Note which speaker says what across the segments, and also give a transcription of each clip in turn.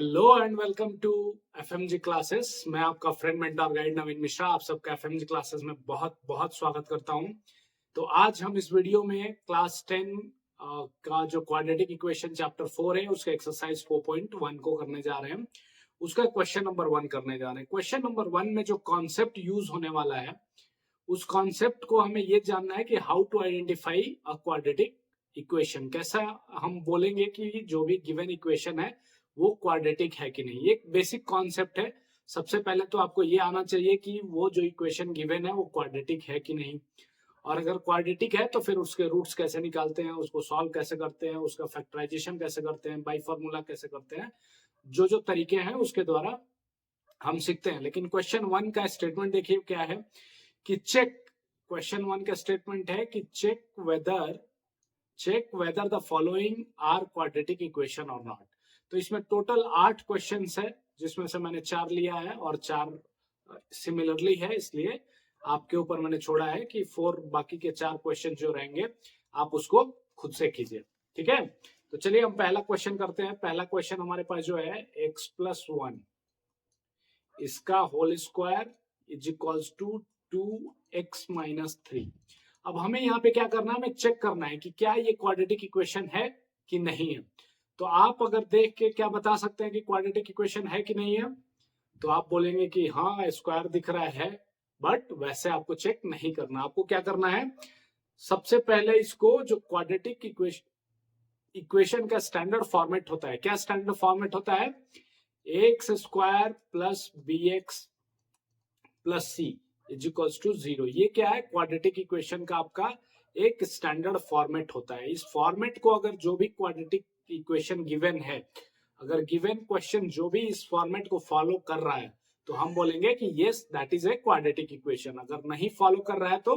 Speaker 1: Hello and welcome to FMG classes. मैं आपका friend mentor guide Naveen Mishra आप सबका एफएमजी क्लासेस में बहुत बहुत स्वागत करता हूं। तो आज हम इस वीडियो में क्लास 10 का जो क्वाड्रेटिक इक्वेशन चैप्टर 4 है उसके एक्सरसाइज 4.1 को करने जा रहे हैं। उसका क्वेश्चन नंबर 1 करने जा रहे हैं। क्वेश्चन नंबर 1 में जो कॉन्सेप्ट यूज होने वाला है उस कॉन्सेप्ट को हमें ये जानना है कि how to identify a quadratic equation. कैसा हम बोलेंगे कि जो भी गिवन इक्वेशन है वो क्वाड्रेटिक है कि नहीं। ये एक बेसिक कॉन्सेप्ट है। सबसे पहले तो आपको ये आना चाहिए कि वो जो इक्वेशन गिवन है वो क्वाड्रेटिक है कि नहीं, और अगर क्वाड्रेटिक है तो फिर उसके रूट्स कैसे निकालते हैं, उसको सॉल्व कैसे करते हैं, उसका फैक्टराइजेशन कैसे करते हैं, बाई फॉर्मूला कैसे करते हैं, जो जो तरीके हैं उसके द्वारा हम सीखते हैं। लेकिन क्वेश्चन 1 का स्टेटमेंट देखिए क्या है कि क्वेश्चन 1 का स्टेटमेंट है कि check whether the following are quadratic equation और नॉट। तो इसमें टोटल 8 क्वेश्चंस है जिसमें से मैंने 4 लिया है और 4 सिमिलरली है, इसलिए आपके ऊपर मैंने छोड़ा है कि 4 बाकी के 4 क्वेश्चन जो रहेंगे आप उसको खुद से कीजिए। ठीक है, तो चलिए हम पहला क्वेश्चन करते हैं। पहला क्वेश्चन हमारे पास जो है x+1 इसका whole square is equals to 2x-3। अब हमें यहाँ पे क्या करना है, हमें चेक करना है कि क्या ये क्वाड्रेटिक इक्वेशन है कि नहीं है। तो आप अगर देख के क्या बता सकते हैं कि क्वाड्रेटिक इक्वेशन है कि नहीं है, तो आप बोलेंगे कि हाँ स्क्वायर दिख रहा है, बट वैसे आपको चेक नहीं करना। आपको क्या करना है, सबसे पहले इसको जो क्वाड्रेटिक इक्वेशन का स्टैंडर्ड फॉर्मेट होता है, क्या स्टैंडर्ड फॉर्मेट होता है, x square plus b x plus c is equals to 0। ये क्या है, क्वाड्रेटिक इक्वेशन का आपका एक स्टैंडर्ड फॉर्मेट होता है। इस फॉर्मेट को अगर जो भी क्वाड्रेटिक इक्वेशन गिवन है, अगर गिवन क्वेश्चन जो भी इस फॉर्मेट को फॉलो कर रहा है तो हम बोलेंगे कि yes that is a quadratic equation. अगर नहीं फॉलो कर रहा है तो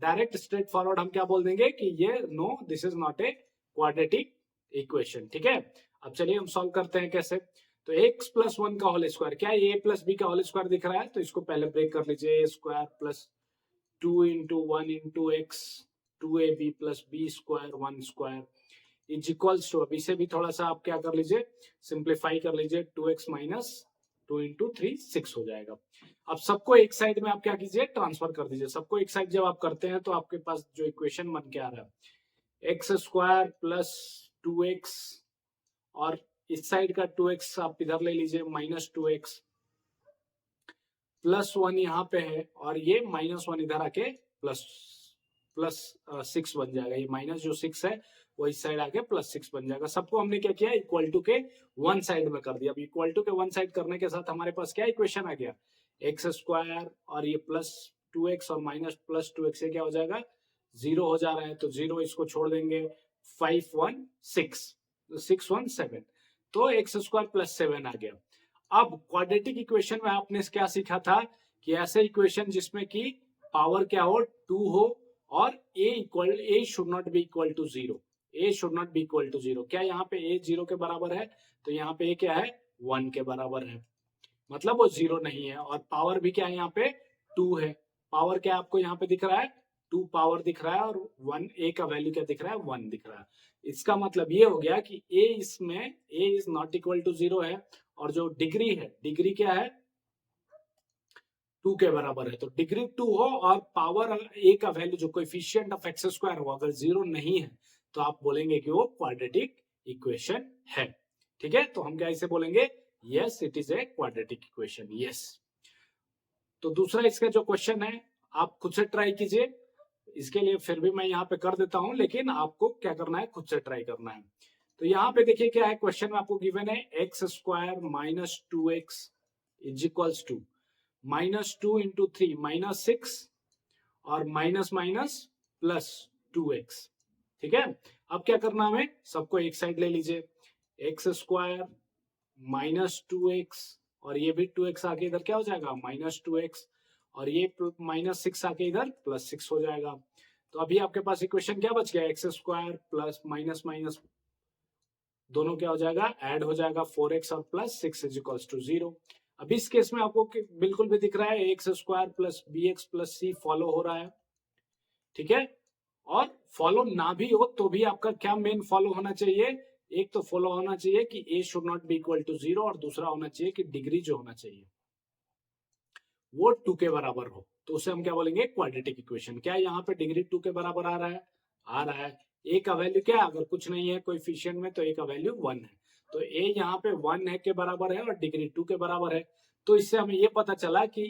Speaker 1: डायरेक्ट स्ट्रेट फॉरवर्ड हम क्या बोल देंगे कि ये no this is not a quadratic equation. ठीक है, अब चलिए हम सॉल्व करते हैं कैसे। तो x+1 का होल स्क्वायर, क्या a प्लस बी का होल स्क्वायर दिख रहा है, तो इसको पहले ब्रेक कर लीजिए। a square plus 2 into 1 into x 2ab plus b square 1 square is equals to, अब इसे भी थोड़ा सा आप क्या कर लीजिए, सिंप्लीफाई कर लीजिए, 2x माइनस 2 इंटू 3 6 हो जाएगा। अब सबको एक साइड में आप क्या कीजिए, ट्रांसफर कर दीजिए। सबको एक साइड जब आप करते हैं तो आपके पास जो इक्वेशन बन के आ रहा है एक्स स्क्वायर प्लस 2x, और इस साइड का 2x आप इधर ले लीजिए, माइनस 2x प्लस 1 यहाँ पे है, और ये -1 इधर आके प्लस 6 बन जाएगा। ये माइनस जो 6 है वो इस साइड आके प्लस 6 बन जाएगा। सबको हमने क्या किया, इक्वल टू के वन साइड में कर दिया। अब इक्वल टू के वन साइड करने के साथ हमारे पास क्या इक्वेशन आ गया, एक्स स्क्वायर और ये प्लस 2x और माइनस प्लस 2x, ये क्या हो जाएगा, 0 हो जा रहा है। तो 0 इसको छोड़ देंगे, 5 1 6 6 1 7, तो एक्स स्क्वायर प्लस 7 आ गया। अब क्वाड्रेटिक इक्वेशन में आपने क्या सीखा था कि ऐसे इक्वेशन जिसमें कि पावर क्या हो, 2 हो, और a should not be equal to 0, a should not be equal to 0। क्या यहाँ पे a 0 के बराबर है, तो यहाँ पे a क्या है, 1 के बराबर है, मतलब वो 0 नहीं है। और पावर भी क्या है, यहाँ पे 2 है। पावर क्या आपको यहाँ पे दिख रहा है, 2 पावर दिख रहा है, और 1 a का वैल्यू क्या दिख रहा है, 1 दिख रहा है। इसका मतलब ये हो गया कि a इसमें a is not equal to 0 है, और जो डिग्री है, डिग्री क्या है, 2 के बराबर है। तो डिग्री 2 हो और पावर a का वैल्यू जो कोएफिशिएंट ऑफ एक्स स्क्वायर हो अगर 0 नहीं है तो आप बोलेंगे कि वो क्वाड्रेटिक इक्वेशन है। ठीक है, तो हम क्या इसे बोलेंगे, yes it is a quadratic equation, yes. तो दूसरा इसका जो क्वेश्चन है आप खुद से ट्राई कीजिए। इसके लिए फिर भी मैं यहाँ पे कर देता हूं, लेकिन आपको क्या करना है, खुद से ट्राई करना है। तो यहाँ पे देखिए क्या है, क्वेश्चन में आपको गिवन है x square minus 2x is equals to -2 into 3 -6 और माइनस माइनस प्लस 2x। ठीक है, अब क्या करना हमें, सबको एक साइड ले लीजिए, एक्स स्क्वायर माइनस 2x और ये भी 2x आके इधर क्या हो जाएगा, -2x, और ये -6 आके इधर +6 हो जाएगा। तो अभी आपके पास इक्वेशन क्या बच गया, x square plus minus minus दोनों क्या हो जाएगा, ऐड हो जाएगा, 4x और +6 इज इक्वल्स टू 0। अब इस केस में आपको बिल्कुल भी दिख रहा है x square plus b x plus c follow हो रहा है। ठीक है, और फॉलो ना भी हो तो भी आपका क्या मेन फॉलो होना चाहिए एक तो फॉलो होना चाहिए कि a should not be equal to 0, और दूसरा होना चाहिए कि डिग्री जो होना चाहिए वो 2 के बराबर हो, तो उसे हम क्या बोलेंगे, क्वाड्रेटिक इक्वेशन। क्या यहाँ पे डिग्री 2 के बराबर आ रहा है? आ रहा है। a का वैल्यू क्या है? अगर कुछ नहीं है कोएफिशिएंट में तो a का वैल्यू 1 है, तो a यहाँ पे 1 है के बराबर है और डिग्री 2 के बराबर है। तो इससे हमें ये पता चला कि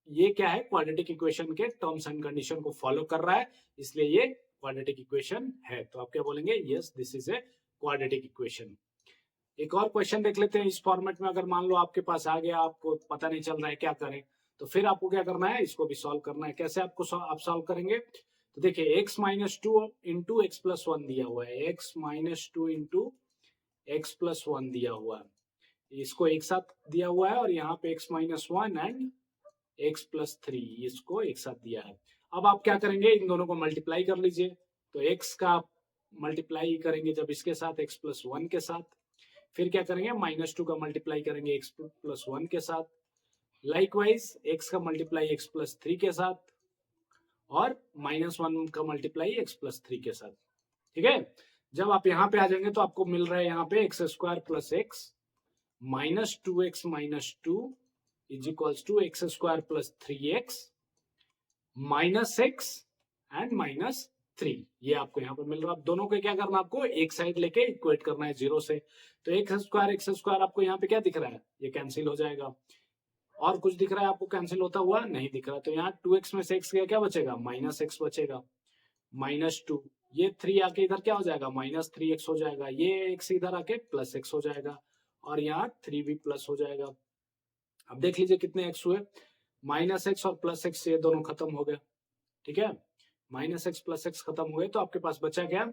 Speaker 1: ये क्या है, क्वाड्रेटिक इक्वेशन के टर्म्स एंड कंडीशन को फॉलो कर रहा है, इसलिए ये क्वाड्रेटिक इक्वेशन है। तो आप क्या बोलेंगे, yes this is a quadratic equation. एक और क्वेश्चन देख लेते हैं इस फॉर्मेट में। अगर मान लो आपके पास आ गया, आपको पता नहीं चल रहा है क्या करें, तो फिर आपको क्या करना है, इसको भी सॉल्व करना है। कैसे आपको आप सॉल्व करेंगे, तो देखिए x minus two into x plus one दिया हुआ है, x minus two into x plus one दिया हुआ है, इसको एक साथ दिया हुआ है, और यहाँ पे x minus one and x plus three इसको एक साथ दिया है। अब आप क्या करेंगे, इन दोनों को मल्टीप्लाई कर लीजिए। तो x का मल्टीप्लाई करेंगे जब इसके साथ x प्लस वन के साथ, फिर क्या करेंगे, माइनस टू का मल्टीप्लाई करेंगे एक्स प्लस वन के साथ, लाइकवाइज एक्स का मल्टीप्लाई एक्स प्लस थ्री के साथ, और माइनस वन का मल्टीप्लाई एक्स प्लस थ्री के साथ। ठीक है, जब आप यहाँ पे आ जाएंगे तो आपको मिल रहा है यहाँ पे x square plus x minus two x minus two is equals to x square plus three x minus x and minus three. ये आपको यहाँ पे मिल रहा है। दोनों को क्या करना, आपको एक साइड लेके इक्वेट करना है जीरो से। तो एक्स स्क्वायर आपको यहाँ पे क्या दिख रहा है, ये कैंसिल हो जाएगा। और कुछ दिख रहा है आपको कैंसिल होता हुआ? नहीं दिख रहा। तो यहाँ 2x में से x गया, क्या बचेगा, माइनस एक्स बचेगा, माइनस टू। ये 3 आके इधर क्या हो जाएगा, माइनस 3x हो जाएगा। ये x इधर आके प्लस x हो जाएगा, और यहाँ 3 भी प्लस हो जाएगा। अब देख लीजिए कितने x हुए, माइनस एक्स और प्लस एक्स, ये दोनों खत्म हो गए। ठीक है, माइनस एक्स प्लस एक्स खत्म हुए, तो आपके पास बचा क्या,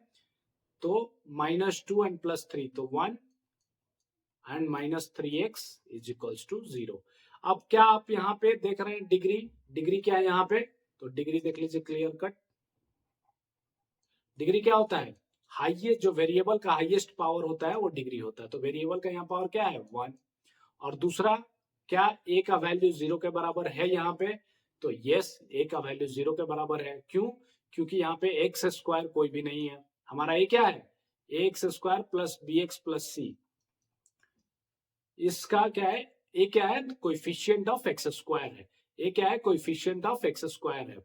Speaker 1: तो minus two and plus three, तो 1 and minus three x is equals to 0। अब क्या आप यहाँ पे देख रहे हैं, डिग्री क्या है यहाँ पे, तो डिग्री देख लीजिए क्लियर कट। डिग्री क्या होता है, हाईएस्ट, जो वेरिएबल का हाईएस्ट पावर होता है वो डिग्री होता है। तो वेरिएबल का यहाँ पावर क्या है, 1। और दूसरा क्या, a का वैल्यू 0 के बराबर है यहाँ पे, तो यस a का वैल्यू 0 के बराबर है। क्यों, क्योंकि यहाँ पे एक्स स्क्वायर कोई भी नहीं है, हमारा a क्या है, x square plus b x plus c. इसका क्या है, ए क्या है, कोएफिशिएंट ऑफ एक्स स्क्वायर है। ए क्या है, कोएफिशिएंट ऑफ एक्स स्क्वायर है।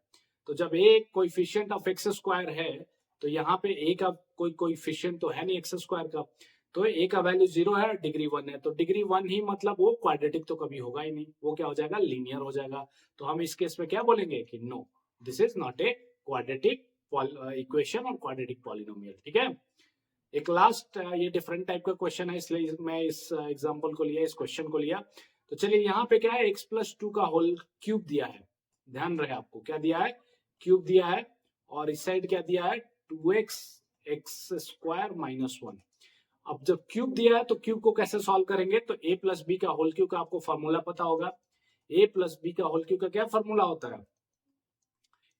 Speaker 1: तो जब ए कोएफिशिएंट ऑफ एक्स स्क्वायर है, तो यहाँ पे ए का कोई कोएफिशिएंट तो है नहीं एक्स स्क्वायर का, तो ए का वैल्यू 0 है, डिग्री 1 है। तो डिग्री 1 ही मतलब वो क्वाड्रेटिक तो कभी होगा ही नहीं, वो क्या हो जाएगा, लीनियर हो जाएगा। तो हम इस केस में क्या बोलेंगे कि no, this is not a quadratic equation और क्वाड्रेटिक पॉलिनोमियल। ठीक है, एक लास्ट ये डिफरेंट टाइप का क्वेश्चन है, इसलिए मैं इस एग्जांपल को लिया, इस क्वेश्चन को लिया। तो चलिए यहाँ पे क्या है, x प्लस टू का होल क्यूब दिया है, ध्यान रहे आपको क्या दिया है, क्यूब दिया है, और इस साइड क्या दिया है, 2x x square minus one. अब जब क्यूब दिया है तो क्यूब को कैसे सॉल्व करेंगे, तो a प्लस बी का होल क्यूब का आपको फॉर्मूला पता होगा। a प्लस बी का होल क्यूब का क्या फॉर्मूला होता है,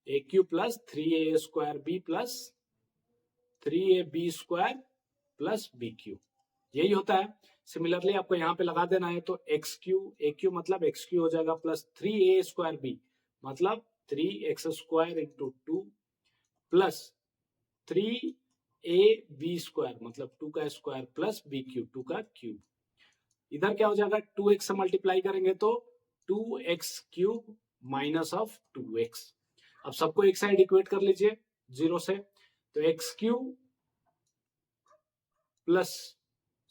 Speaker 1: a cube plus 3a square b plus 3ab square plus b cube, यही होता है। सिमिलरली आपको यहाँ पे लगा देना है, तो एक्स क्यू, ए क्यू मतलब एक्स क्यू हो जाएगा, प्लस 3a स्क्वायर बी मतलब 3x square into 2 plus 3ab square मतलब 2 का स्क्वायर प्लस बी क्यू 2 का क्यूब। इधर क्या हो जाएगा, 2x से मल्टीप्लाई करेंगे तो 2x cube minus of 2x। अब सबको एक साइड इक्वेट कर लीजिए 0 से, तो x cube plus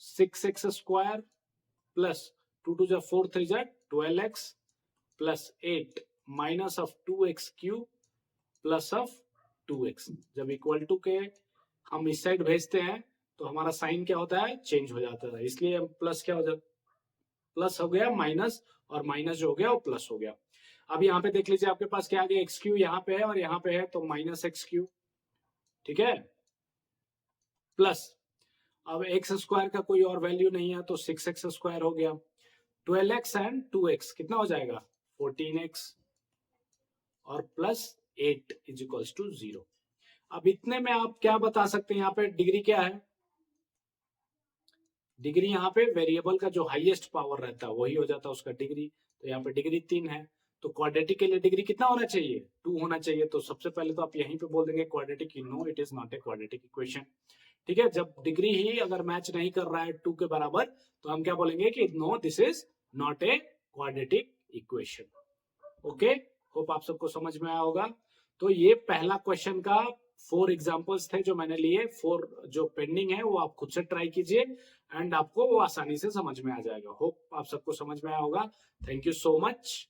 Speaker 1: 6x square plus 2 to जा 4 3 जा 12x plus 8 minus of 2x cube plus of 2x। जब इक्वल टू के हम इस साइड भेजते हैं तो हमारा साइन क्या होता है, चेंज हो जाता है, इसलिए प्लस क्या हो जाता, प्लस हो गया माइनस, और माइनस जो हो गया वो प्लस हो गया। अब यहाँ पे देख लीजिए आपके पास क्या आ गया, एक्स क्यू यहाँ पे है और यहाँ पे है, तो माइनस एक्स क्यू। ठीक है, प्लस अब एक्स स्क्वायर का कोई और वैल्यू नहीं है, तो 6x स्क्वायर हो गया, 12x एंड 2x कितना हो जाएगा, 14x, और प्लस 8 इज इक्वल्स टू 0। अब इतने में आप क्या बता सकते हैं, यहाँ पे डिग्री क्या है, डिग्री यहाँ पे वेरिएबल का जो हाईएस्ट पावर रहता है वही हो जाता है उसका डिग्री। तो यहाँ पे डिग्री 3 है, तो क्वाड्रेटिक के लिए डिग्री कितना होना चाहिए, 2 होना चाहिए। तो सबसे पहले तो आप यहीं पे बोल देंगे quadratic, no it is not a quadratic equation. ठीक है, जब डिग्री ही अगर मैच नहीं कर रहा है 2 के बराबर, तो हम क्या बोलेंगे कि no, this is not a quadratic equation. Okay, hope आप सबको समझ में आया होगा। तो ये पहला क्वेश्चन का 4 एग्जांपल्स थे जो मैंने लिए, 4 जो पेंडिंग है वो आप खुद से ट्राई कीजिए एंड आपको वो आसानी से समझ में आ जाएगा। होप आप सबको समझ में आया होगा। Thank you so much.